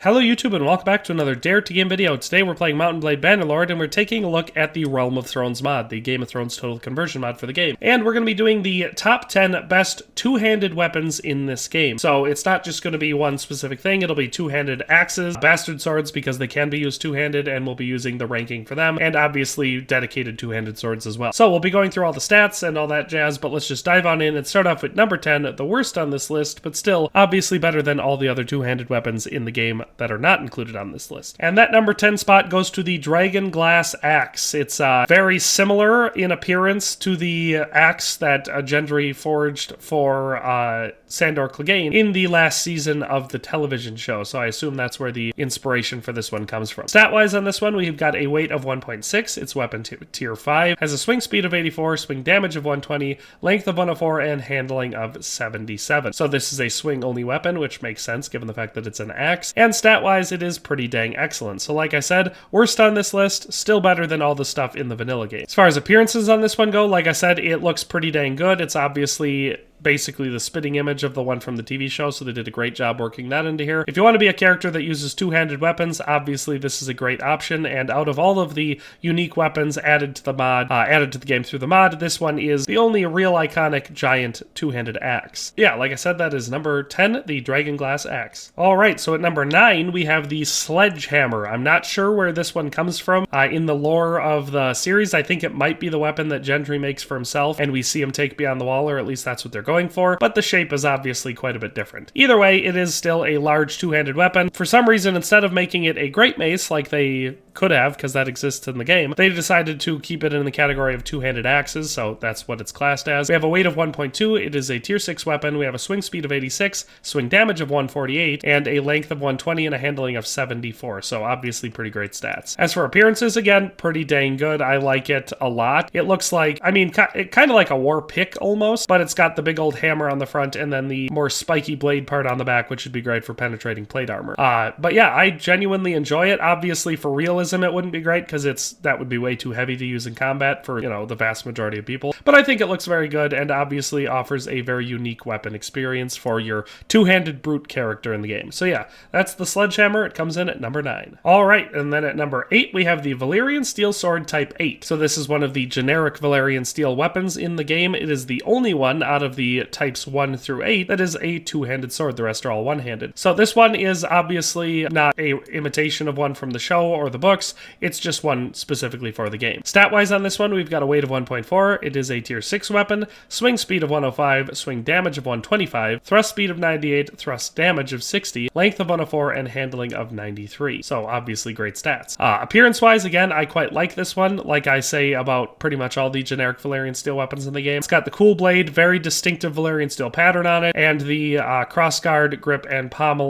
Hello YouTube and welcome back to another Dare to Game video. Today we're playing Mount & Blade Bannerlord and we're taking a look at the Realm of Thrones mod, the Game of Thrones Total Conversion mod for the game. And we're going to be doing the top 10 best two-handed weapons in this game. So it's not just going to be one specific thing, it'll be two-handed axes, bastard swords because they can be used two-handed and we'll be using the ranking for them, and obviously dedicated two-handed swords as well. So we'll be going through all the stats and all that jazz, but let's just dive on in and start off with number 10, the worst on this list, but still obviously better than all the other two-handed weapons in the game that are not included on this list. And that number 10 spot goes to the Dragonglass axe. It's very similar in appearance to the axe that Gendry forged for Sandor Clegane in the last season of the television show, so I assume that's where the inspiration for this one comes from. Stat-wise on this one, we've got a weight of 1.6, it's weapon tier 5, has a swing speed of 84, swing damage of 120, length of 104, and handling of 77. So this is a swing-only weapon, which makes sense given the fact that it's an axe, and stat-wise it is pretty dang excellent. So like I said, worst on this list, still better than all the stuff in the vanilla game. As far as appearances on this one go, like I said, it looks pretty dang good. It's obviously basically the spitting image of the one from the TV show, so they did a great job working that into here. If you want to be a character that uses two-handed weapons, obviously this is a great option, and out of all of the unique weapons added to the mod, added to the game through the mod, this one is the only real iconic giant two-handed axe. Yeah, like I said, that is number 10, the Dragonglass axe. Alright, so at number 9, we have the Sledgehammer. I'm not sure where this one comes from in the lore of the series. I think it might be the weapon that Gendry makes for himself, and we see him take beyond the wall, or at least that's what they're going for, but the shape is obviously quite a bit different. Either way, it is still a large two-handed weapon. For some reason, instead of making it a great mace like they could have, because that exists in the game, they decided to keep it in the category of two-handed axes, so that's what it's classed as. We have a weight of 1.2, it is a tier 6 weapon, we have a swing speed of 86, swing damage of 148, and a length of 120 and a handling of 74, so obviously pretty great stats. As for appearances, again, pretty dang good. I like it a lot. It looks like, I mean, kind of like a war pick almost, but it's got the big old hammer on the front and then the more spiky blade part on the back, which would be great for penetrating plate armor. But yeah, I genuinely enjoy it. Obviously for realism it wouldn't be great because that would be way too heavy to use in combat for, you know, the vast majority of people. But I think it looks very good and obviously offers a very unique weapon experience for your two-handed brute character in the game. So yeah, that's the Sledgehammer. It comes in at number 9. Alright, and then at number 8 we have the Valyrian Steel Sword Type 8. So this is one of the generic Valyrian steel weapons in the game. It is the only one out of the types 1 through 8 that is a two-handed sword. The rest are all one-handed. So this one is obviously not a imitation of one from the show or the books. It's just one specifically for the game. Stat-wise on this one, we've got a weight of 1.4. It is a tier 6 weapon, swing speed of 105, swing damage of 125, thrust speed of 98, thrust damage of 60, length of 104, and handling of 93. So obviously great stats. Appearance-wise, again, I quite like this one. Like I say about pretty much all the generic Valyrian steel weapons in the game. It's got the cool blade, very distinctive Valyrian steel pattern on it, and the crossguard, grip, and pommel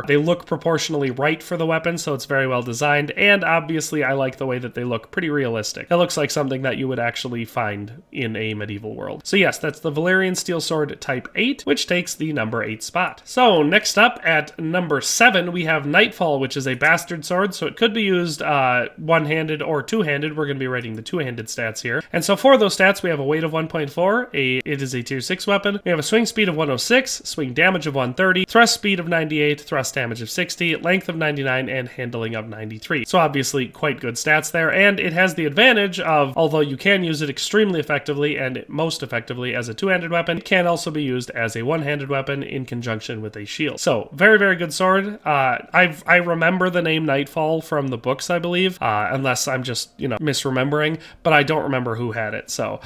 they look proportionally right for the weapon, so it's very well designed, and obviously I like the way that they look pretty realistic. It looks like something that you would actually find in a medieval world. So yes, that's the Valyrian Steel Sword Type 8, which takes the number 8 spot. So next up at number 7, we have NIGHTFALL, which is a bastard sword, so it could be used one-handed or two-handed. We're going to be writing the two-handed stats here. And so for those stats, we have a weight of 1.4, it is a tier 6 weapon. We have a swing speed of 106, swing damage of 130, thrust speed of 98, thrust damage of 60, length of 99, and handling of 93. So obviously quite good stats there, and it has the advantage of, although you can use it extremely effectively and most effectively as a two-handed weapon, it can also be used as a one-handed weapon in conjunction with a shield. So very, very good sword. I remember the name NIGHTFALL from the books, I believe, unless I'm just, you know, misremembering, but I don't remember who had it. So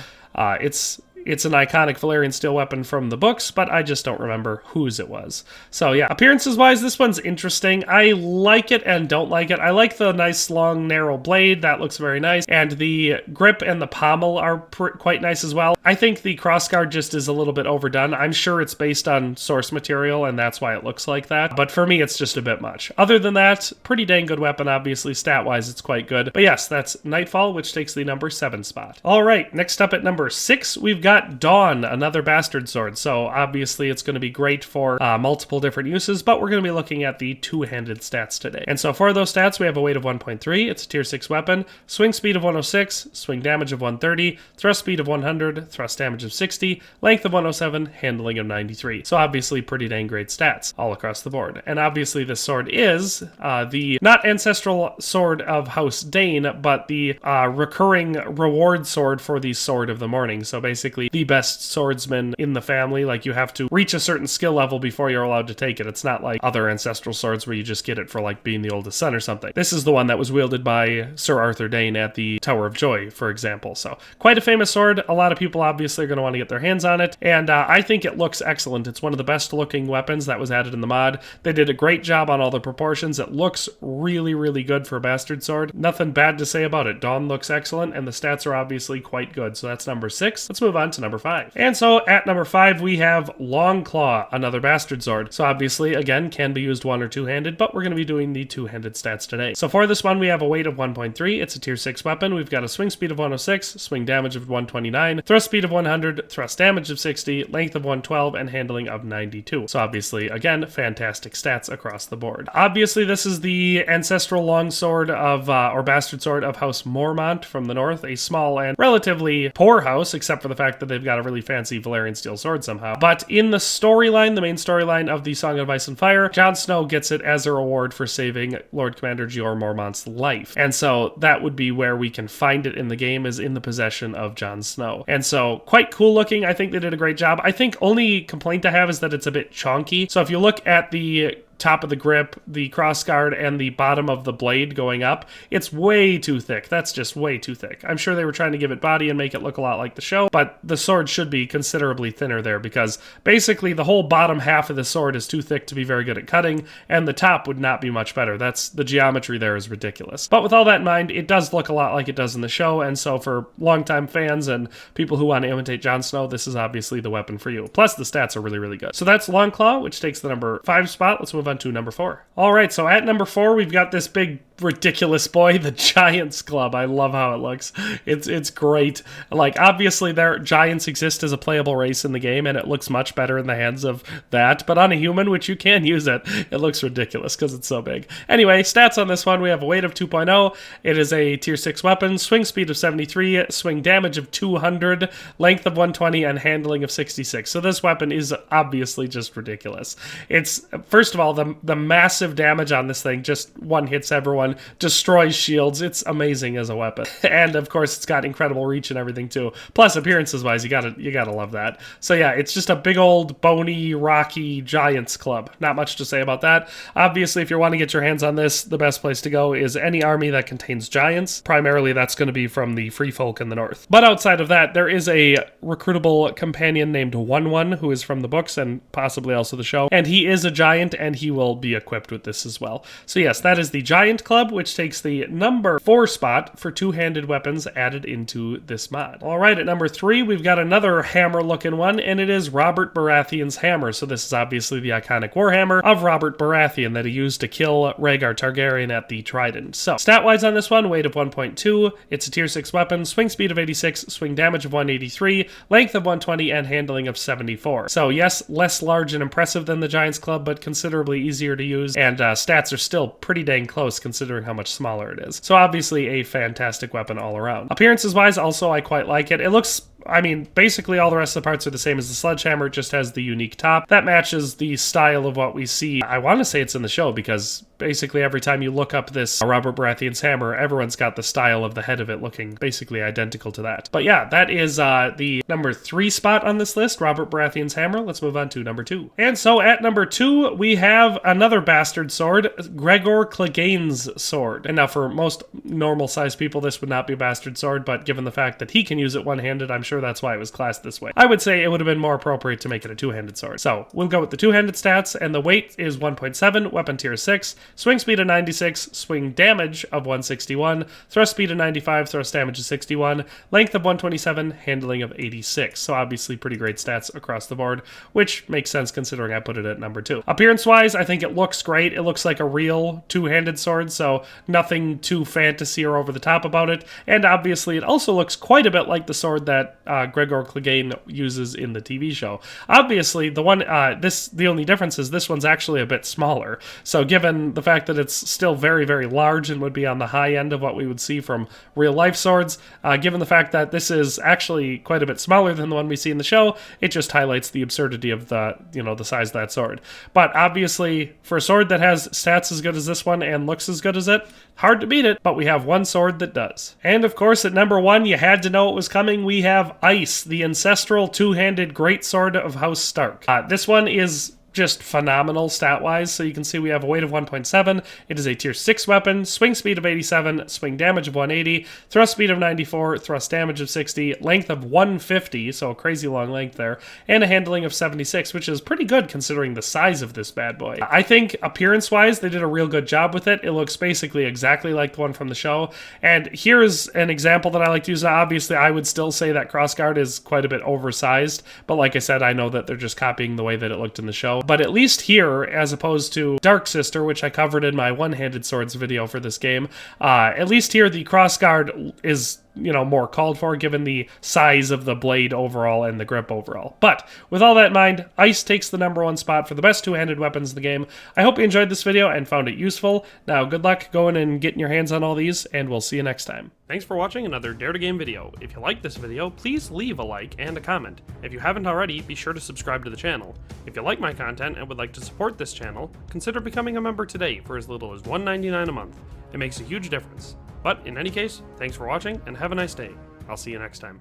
it's an iconic Valyrian steel weapon from the books, but I just don't remember whose it was. So yeah, appearances-wise, this one's interesting. I like it and don't like it. I like the nice, long, narrow blade. That looks very nice. And the grip and the pommel are quite nice as well. I think the crossguard just is a little bit overdone. I'm sure it's based on source material, and that's why it looks like that. But for me, it's just a bit much. Other than that, pretty dang good weapon, obviously. Stat-wise, it's quite good. But yes, that's NIGHTFALL, which takes the number 7 spot. All right, next up at number 6, we've got got Dawn, another bastard sword. So obviously it's going to be great for multiple different uses, but we're going to be looking at the two-handed stats today. And so for those stats, we have a weight of 1.3. It's a tier 6 weapon, swing speed of 106, swing damage of 130, thrust speed of 100, thrust damage of 60, length of 107, handling of 93. So obviously pretty dang great stats all across the board. And obviously this sword is the not ancestral sword of House Dane, but the recurring reward sword for the Sword of the Morning. So basically the best swordsman in the family. Like, you have to reach a certain skill level before you're allowed to take it. It's not like other ancestral swords where you just get it for like being the oldest son or something. This is the one that was wielded by Sir Arthur Dane at the Tower of Joy, for example. So quite a famous sword. A lot of people obviously are going to want to get their hands on it, and I think it looks excellent. It's one of the best looking weapons that was added in the mod. They did a great job on all the proportions. It looks really, really good for a bastard sword. Nothing bad to say about it. Dawn looks excellent, and the stats are obviously quite good. So that's number 6. Let's move on to number 5. And so at number 5, we have Longclaw, another bastard sword. So obviously, again, can be used one or two-handed, but we're going to be doing the two-handed stats today. So for this one, we have a weight of 1.3. It's a tier 6 weapon. We've got a swing speed of 106, swing damage of 129, thrust speed of 100, thrust damage of 60, length of 112, and handling of 92. So obviously, again, fantastic stats across the board. Obviously, this is the ancestral longsword of, or bastard sword of House Mormont from the north, a small and relatively poor house, except for the fact that they've got a really fancy Valyrian steel sword somehow. But in the storyline, the main storyline of the Song of Ice and Fire, Jon Snow gets it as a reward for saving Lord Commander Jeor Mormont's life. And so that would be where we can find it in the game, is in the possession of Jon Snow. And so quite cool looking. I think they did a great job. I think only complaint I have is that it's a bit chonky. So if you look at the top of the grip, the crossguard, and the bottom of the blade going up, it's way too thick. That's just way too thick. I'm sure they were trying to give it body and make it look a lot like the show, but the sword should be considerably thinner there, because basically the whole bottom half of the sword is too thick to be very good at cutting, and the top would not be much better. That's, the geometry there is ridiculous. But with all that in mind, it does look a lot like it does in the show, and so for longtime fans and people who want to imitate Jon Snow, this is obviously the weapon for you. Plus, the stats are really, really good. So that's Longclaw, which takes the number 5 spot. Let's move on to number 4. All right, so at number 4, we've got this big ridiculous boy, the Giants Club. I love how it looks. It's great. Like, obviously their giants exist as a playable race in the game, and it looks much better in the hands of that, but on a human, which you can use it, it looks ridiculous because it's so big. Anyway, stats on this one, we have a weight of 2.0. It is a tier 6 weapon, swing speed of 73, swing damage of 200, length of 120, and handling of 66. So this weapon is obviously just ridiculous. It's, first of all, the massive damage on this thing, just one hits everyone, destroys shields. It's amazing as a weapon. And of course, it's got incredible reach and everything too. Plus, appearances wise, you gotta love that. So yeah, it's just a big old bony, rocky Giants Club. Not much to say about that. Obviously, if you want to get your hands on this, the best place to go is any army that contains giants. Primarily, that's going to be from the free folk in the north. But outside of that, there is a recruitable companion named One, who is from the books and possibly also the show. And he is a giant, and he will be equipped with this as well. So yes, that is the Giant Club, which takes the number 4 spot for two-handed weapons added into this mod. All right, at number 3, we've got another hammer-looking one, and it is Robert Baratheon's hammer. So this is obviously the iconic Warhammer of Robert Baratheon that he used to kill Rhaegar Targaryen at the Trident. So stat-wise on this one, weight of 1.2, it's a tier 6 weapon, swing speed of 86, swing damage of 183, length of 120, and handling of 74. So yes, less large and impressive than the Giants Club, but considerably easier to use, and stats are still pretty dang close considering how much smaller it is. So obviously a fantastic weapon all around. Appearances wise, also I quite like it. It looks, I mean, basically all the rest of the parts are the same as the sledgehammer, it just has the unique top. That matches the style of what we see. I want to say it's in the show because basically every time you look up this Robert Baratheon's hammer, everyone's got the style of the head of it looking basically identical to that. But yeah, that is the number 3 spot on this list, Robert Baratheon's hammer. Let's move on to number 2. And so at number 2, we have another bastard sword, Gregor Clegane's sword. And now for most normal sized people, this would not be a bastard sword, but given the fact that he can use it one-handed, I'm sure that's why it was classed this way. I would say it would have been more appropriate to make it a two-handed sword. So we'll go with the two-handed stats, and the weight is 1.7, weapon tier 6, swing speed of 96, swing damage of 161, thrust speed of 95, thrust damage of 61, length of 127, handling of 86. So obviously pretty great stats across the board, which makes sense considering I put it at number 2. Appearance-wise, I think it looks great. It looks like a real two-handed sword, so nothing too fantasy or over the top about it. And obviously it also looks quite a bit like the sword that Gregor Clegane uses in the TV show. Obviously, the one the only difference is this one's actually a bit smaller. So given the fact that it's still very, very large and would be on the high end of what we would see from real life swords, given the fact that this is actually quite a bit smaller than the one we see in the show, it just highlights the absurdity of the size of that sword. But obviously, for a sword that has stats as good as this one and looks as good as it, hard to beat it, but we have one sword that does. And of course, at number 1, you had to know it was coming, we have Ice, the ancestral two-handed greatsword of House Stark. This one is just phenomenal stat-wise. So you can see we have a weight of 1.7. It is a tier 6 weapon, swing speed of 87, swing damage of 180, thrust speed of 94, thrust damage of 60, length of 150, so a crazy long length there, and a handling of 76, which is pretty good considering the size of this bad boy. I think appearance-wise, they did a real good job with it. It looks basically exactly like the one from the show. And here's an example that I like to use. Now, obviously, I would still say that crossguard is quite a bit oversized, but like I said, I know that they're just copying the way that it looked in the show. But at least here, as opposed to Dark Sister, which I covered in my one-handed swords video for this game, at least here the crossguard is more called for given the size of the blade overall and the grip overall. But with all that in mind, Ice takes the number 1 spot for the best two-handed weapons in the game. I hope you enjoyed this video and found it useful. Now, good luck going and getting your hands on all these, and we'll see you next time. Thanks for watching another Dare to Game video. If you liked this video, please leave a like and a comment. If you haven't already, be sure to subscribe to the channel. If you like my content and would like to support this channel, consider becoming a member today for as little as $1.99 a month. It makes a huge difference. But in any case, thanks for watching and have a nice day. I'll see you next time.